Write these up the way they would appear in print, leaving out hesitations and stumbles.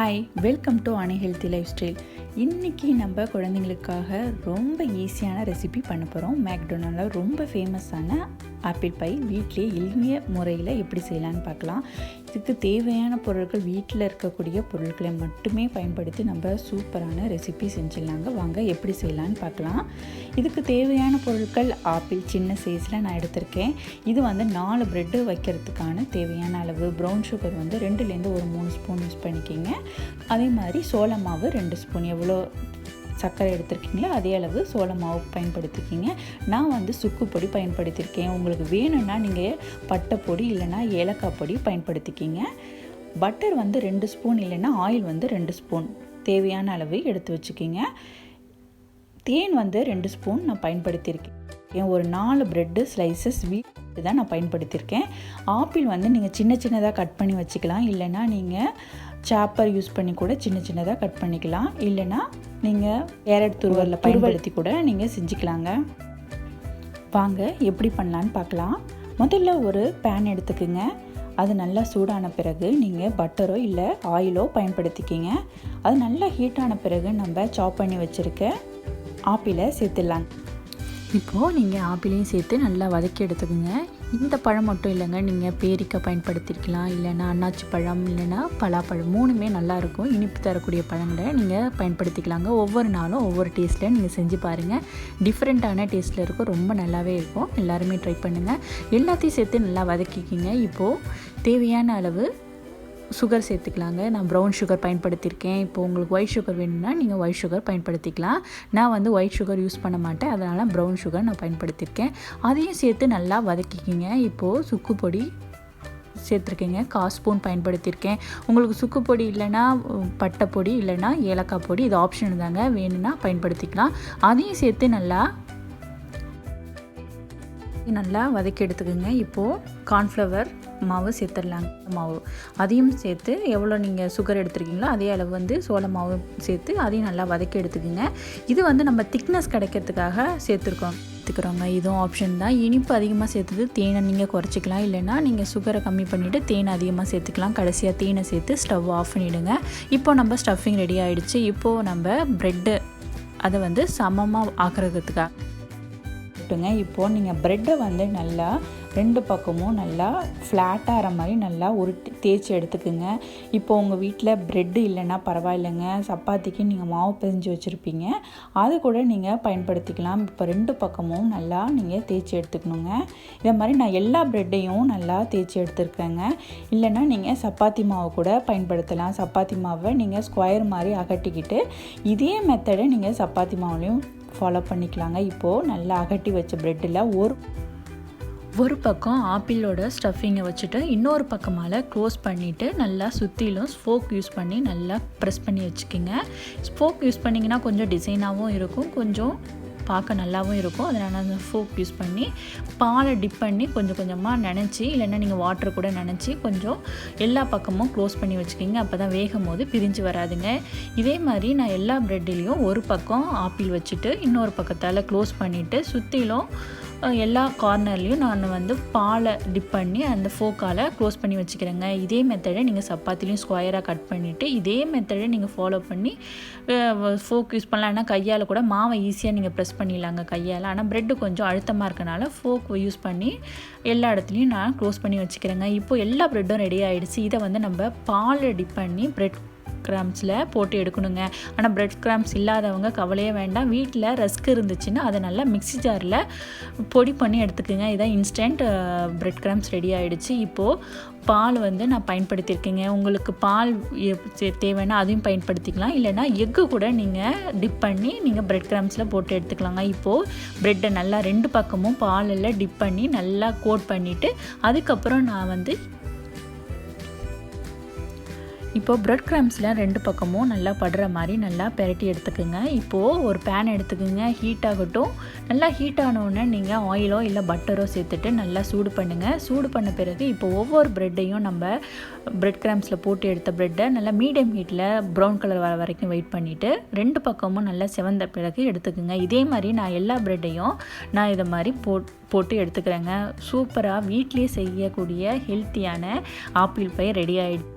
Hi, welcome to அனி healthy life style. இன்றைக்கி நம்ம குழந்தைங்களுக்காக ரொம்ப ஈஸியான ரெசிபி பண்ண போகிறோம். மேக்டொனால்டில் ரொம்ப ஃபேமஸான ஆப்பிள் பை வீட்டிலே எளிய முறையில் எப்படி செய்யலான்னு பார்க்கலாம். இதுக்கு தேவையான பொருட்கள் வீட்டில் இருக்கக்கூடிய பொருட்களை மட்டுமே பயன்படுத்தி நம்ம சூப்பரான ரெசிபி செஞ்சிடலாங்க. வாங்க எப்படி செய்யலான்னு பார்க்கலாம். இதுக்கு தேவையான பொருட்கள் ஆப்பிள் சின்ன சைஸில் நான் எடுத்திருக்கேன். இது 4 ப்ரெட்டு வைக்கிறதுக்கான தேவையான அளவு. ப்ரௌன் சுகர் 2லேருந்து ஒரு 3 ஸ்பூன் யூஸ் பண்ணிக்கிங்க. அதே மாதிரி சோள மாவு 2 ஸ்பூன். எவ்வளோ சர்க்கரை எடுத்துருக்கீங்களோ அதே அளவு சோள மாவு பயன்படுத்திக்கிங்க. நான் சுக்கு பொடி பயன்படுத்தியிருக்கேன். உங்களுக்கு வேணும்னா நீங்கள் பட்டை பொடி இல்லைனா ஏலக்காய் பொடி பயன்படுத்திக்கிங்க. பட்டர் 2 ஸ்பூன் இல்லைன்னா ஆயில் 2 ஸ்பூன் தேவையான அளவு எடுத்து வச்சுக்கிங்க. தேன் 2 ஸ்பூன் நான் பயன்படுத்தியிருக்கேன். ஒரு 4 ப்ரெட்டு ஸ்லைசஸ் வீட்டு தான் நான் பயன்படுத்தியிருக்கேன். ஆப்பிள் நீங்கள் சின்ன சின்னதாக கட் பண்ணி வச்சுக்கலாம். இல்லைனா நீங்கள் சாப்பர் யூஸ் பண்ணி கூட சின்ன சின்னதாக கட் பண்ணிக்கலாம். இல்லைனா நீங்கள் கேரட் துருவலில் பயன்படுத்தி கூட நீங்கள் செஞ்சுக்கலாங்க. வாங்க எப்படி பண்ணலான்னு பார்க்கலாம். முதல்ல ஒரு பேன் எடுத்துக்குங்க. அது நல்லா சூடான பிறகு நீங்கள் பட்டரோ இல்லை ஆயிலோ பயன்படுத்திக்கிங்க. அது நல்லா ஹீட்டான பிறகு நம்ம சாப் பண்ணி வச்சுருக்க ஆப்பிளை சேர்த்துடலாங்க. இப்போது நீங்கள் ஆப்பிளையும் சேர்த்து நல்லா வதக்கி எடுத்துக்கோங்க. இந்த பழம் மட்டும் இல்லைங்க, நீங்கள் பேரிக்காய் பயன்படுத்திருக்கலாம், இல்லைன்னா அன்னாச்சி பழம், இல்லைன்னா பலாப்பழம் 3மே நல்லாயிருக்கும். இனிப்பு தரக்கூடிய பழங்களை நீங்கள் பயன்படுத்திக்கலாங்க. ஒவ்வொரு நாளும் ஒவ்வொரு டேஸ்ட்டில் நீங்கள் செஞ்சு பாருங்கள். டிஃப்ரெண்ட்டான டேஸ்ட்டில் இருக்கும், ரொம்ப நல்லாவே இருக்கும். எல்லாருமே ட்ரை பண்ணுங்கள். எல்லாத்தையும் சேர்த்து நல்லா வதக்கிக்கிங்க. இப்போது தேவையான அளவு சுகர் சேர்த்துக்கலாங்க. நான் ப்ரௌன் சுகர் பயன்படுத்தியிருக்கேன். இப்போது உங்களுக்கு ஒயிட் சுகர் வேணும்னா நீங்கள் ஒயிட் சுகர் பயன்படுத்திக்கலாம். நான் ஒயிட் சுகர் யூஸ் பண்ண மாட்டேன், அதனால் ப்ரௌன் சுகர் நான் பயன்படுத்தியிருக்கேன். அதையும் சேர்த்து நல்லா வதக்கிக்கிங்க. இப்போது சுக்கு பொடி சேர்த்துருக்கேங்க. 1/4 ஸ்பூன் பயன்படுத்தியிருக்கேன். உங்களுக்கு சுக்கு பொடி இல்லைன்னா பட்டை பொடி இல்லைன்னா ஏலக்காய் பொடி, இது ஆப்ஷன் தாங்க, வேணும்னா பயன்படுத்திக்கலாம். அதையும் சேர்த்து நல்லா வதக்கி எடுத்துக்கோங்க. இப்போது கார்ன்ஃப்ளவர் மாவு சேர்த்துடலாங்க. மாவு அதையும் சேர்த்து எவ்வளோ நீங்கள் சுகர் எடுத்துருக்கீங்களோ அதே அளவு சோள மாவு சேர்த்து அதையும் நல்லா வதக்கி எடுத்துக்கோங்க. இது நம்ம திக்னஸ் கிடைக்கிறதுக்காக சேர்த்துக்கிறோங்க. இதுவும் ஆப்ஷன் தான். இனிப்பு அதிகமாக சேர்த்துட்டு தேனை நீங்கள் குறைச்சிக்கலாம், இல்லைன்னா நீங்கள் சுகரை கம்மி பண்ணிவிட்டு தேனை அதிகமாக சேர்த்துக்கலாம். கடைசியாக தேனை சேர்த்து ஸ்டவ் ஆஃப் பண்ணிவிடுங்க. இப்போ நம்ம ஸ்டஃபிங் ரெடி ஆகிடுச்சு. இப்போது நம்ம ப்ரெட்டு அதை சமமாக ஆக்கிறதுக்காக இப்போது நீங்கள் ப்ரெட்டை நல்லா 2 பக்கமும் நல்லா ஃப்ளாட்டாகிற மாதிரி நல்லா தேய்ச்சி எடுத்துக்குங்க. இப்போ உங்கள் வீட்டில் ப்ரெட்டு இல்லைன்னா பரவாயில்லைங்க, சப்பாத்திக்கு நீங்கள் மாவு பிசைஞ்சு வச்சுருப்பீங்க, அது கூட நீங்கள் பயன்படுத்திக்கலாம். இப்போ 2 பக்கமும் நல்லா நீங்கள் தேய்ச்சி எடுத்துக்கணுங்க. இதை மாதிரி நான் எல்லா ப்ரெட்டையும் நல்லா தேய்ச்சி எடுத்துருக்கேங்க. இல்லைன்னா நீங்கள் சப்பாத்தி மாவு கூட பயன்படுத்தலாம். சப்பாத்தி மாவை நீங்கள் ஸ்கொயர் மாதிரி அகட்டிக்கிட்டு இதே மெத்தடை நீங்கள் சப்பாத்தி மாவுலையும் ஃபாலோ பண்ணிக்கலாங்க. இப்போது நல்லா அகட்டி வச்ச ப்ரெட்டில் ஒரு பக்கம் ஆப்பிளோட ஸ்டஃபிங்கை வச்சுட்டு இன்னொரு பக்கமால் க்ளோஸ் பண்ணிவிட்டு நல்லா சுற்றிலும் ஸ்போக் யூஸ் பண்ணி நல்லா ப்ரெஸ் பண்ணி வச்சுக்கிங்க. ஸ்போக் யூஸ் பண்ணிங்கன்னா கொஞ்சம் டிசைனாகவும் இருக்கும், கொஞ்சம் பார்க்க நல்லாவும் இருக்கும். அதனால் அந்த ஃபோக் யூஸ் பண்ணி பாலை டிப் பண்ணி கொஞ்சம் கொஞ்சமாக நினச்சி, இல்லைன்னா நீங்கள் வாட்டர் கூட நினச்சி கொஞ்சம் எல்லா பக்கமும் க்ளோஸ் பண்ணி வச்சுக்கிங்க. அப்போ தான் வேகும் போது பிரிஞ்சு வராதுங்க. இதே மாதிரி நான் எல்லா ப்ரெட்லேயும் ஒரு பக்கம் ஆப்பிள் வச்சுட்டு இன்னொரு பக்கத்தால் க்ளோஸ் பண்ணிவிட்டு சுற்றிலும் எல்லா கார்னர்லேயும் நான் பாலை டிப் பண்ணி அந்த ஃபோக்கால் க்ளோஸ் பண்ணி வச்சுக்கிறேங்க. இதே மெத்தடை நீங்கள் சப்பாத்திலையும் ஸ்கொயராக கட் பண்ணிவிட்டு இதே மெத்தடை நீங்கள் ஃபாலோ பண்ணி ஃபோக் யூஸ் பண்ணலாம். ஆனால் கையால் கூட மாவை ஈஸியாக நீங்கள் ப்ரெஸ் பண்ணிடலாங்க கையால். ஆனால் ப்ரெட்டு கொஞ்சம் அழுத்தமாக இருக்கனால ஃபோக் யூஸ் பண்ணி எல்லா இடத்துலையும் நான் க்ளோஸ் பண்ணி வச்சுக்கிறேங்க. இப்போது எல்லா ப்ரெட்டும் ரெடி ஆகிடுச்சு. இதை நம்ம பாலை டிப் பண்ணி ப்ரெட் கிராம்ஸில் போட்டு எடுக்கணுங்க. ஆனால் பிரெட் கிராம்ஸ் இல்லாதவங்க கவலையே வேண்டாம். வீட்டில் ரஸ்க் இருந்துச்சுன்னா அதை நல்லா மிக்ஸி ஜாரில் பொடி பண்ணி எடுத்துக்கோங்க. இதான் இன்ஸ்டன்ட் பிரெட் கிராம்ஸ் ரெடி ஆகிடுச்சு. இப்போது பால் நான் பயன்படுத்தியிருக்கேங்க. உங்களுக்கு பால் தேவைன்னா அதையும் பயன்படுத்திக்கலாம். இல்லைனா எக்கு கூட நீங்கள் டிப் பண்ணி நீங்கள் பிரெட் கிராம்ஸில் போட்டு எடுத்துக்கலாங்க. இப்போது ப்ரெட்டை நல்லா 2 பக்கமும் பாலில் டிப் பண்ணி நல்லா கோட் பண்ணிவிட்டு அதுக்கப்புறம் நான் இப்போது ப்ரெட் கிராம்ஸில் 2 பக்கமும் நல்லா படுற மாதிரி நல்லா பெரட்டி எடுத்துக்கோங்க. இப்போது ஒரு பேன் எடுத்துக்கோங்க. ஹீட் ஆகட்டும். நல்லா ஹீட் ஆனோடனே நீங்கள் ஆயிலோ இல்லை பட்டரோ சேர்த்துட்டு நல்லா சூடு பண்ணுங்கள். சூடு பண்ண பிறகு இப்போ ஒவ்வொரு ப்ரெட்டையும் நம்ம ப்ரெட் கிராம்ஸில் போட்டு எடுத்த ப்ரெட்டை நல்லா மீடியம் ஹீட்டில் ப்ரௌன் கலர் வர வரைக்கும் வெயிட் பண்ணிவிட்டு 2 பக்கமும் நல்லா செவந்த பிறகு எடுத்துக்கோங்க. இதே மாதிரி நான் எல்லா ப்ரெட்டையும் நான் இதை மாதிரி போட்டு எடுத்துக்கிறேங்க. சூப்பராக வீட்டிலே செய்யக்கூடிய ஹெல்த்தியான ஆப்பிள் பை ரெடி ஆகிடுச்சு.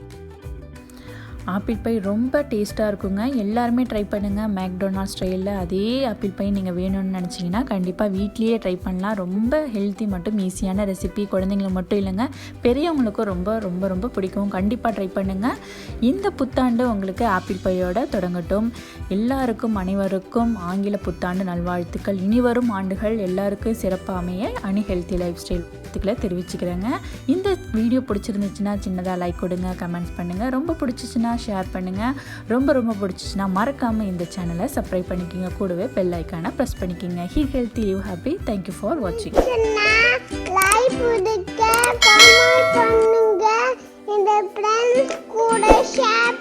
ஆப்பிள் பை ரொம்ப டேஸ்ட்டாக இருக்குங்க. எல்லாருமே ட்ரை பண்ணுங்கள். மேக்டொனால்ட்ஸ் ஸ்டைலில் அதே ஆப்பிள் பை நீங்கள் வேணும்னு நினச்சிங்கன்னா கண்டிப்பாக வீட்லேயே ட்ரை பண்ணலாம். ரொம்ப ஹெல்த்தி மட்டும் ஈஸியான ரெசிபி. குழந்தைங்களுக்கு மட்டும் இல்லைங்க, பெரியவங்களுக்கும் ரொம்ப ரொம்ப ரொம்ப பிடிக்கும். கண்டிப்பாக ட்ரை பண்ணுங்கள். இந்த புத்தாண்டு உங்களுக்கு ஆப்பிள் பையோட தொடங்கட்டும். எல்லாருக்கும் அனைவருக்கும் ஆங்கில புத்தாண்டு நல்வாழ்த்துக்கள். இனி வரும் ஆண்டுகள் எல்லாருக்கும் சிறப்பாக அமைய ஹெல்த்தி லைஃப் ஸ்டைல் வாழ்த்துக்களை தெரிவிச்சுக்கிறேங்க. இந்த வீடியோ பிடிச்சிருந்துச்சுன்னா சின்னதாக லைக் கொடுங்க, கமெண்ட்ஸ் பண்ணுங்கள். ரொம்ப பிடிச்சிச்சுன்னா ஷேர் பண்ணுங்கள். ரொம்ப ரொம்ப பிடிச்சிச்சுன்னா மறக்காமல் இந்த சேனலை சப்ஸ்கிரைப் பண்ணிக்கிங்க. கூடவே பெல் ஐக்கானை ப்ரெஸ் பண்ணிக்கிங்க. Heat healthy live happy. Thank you for வாட்சிங். இந்த ஃப்ரெண்ட்ஸ் கூட ஷேர்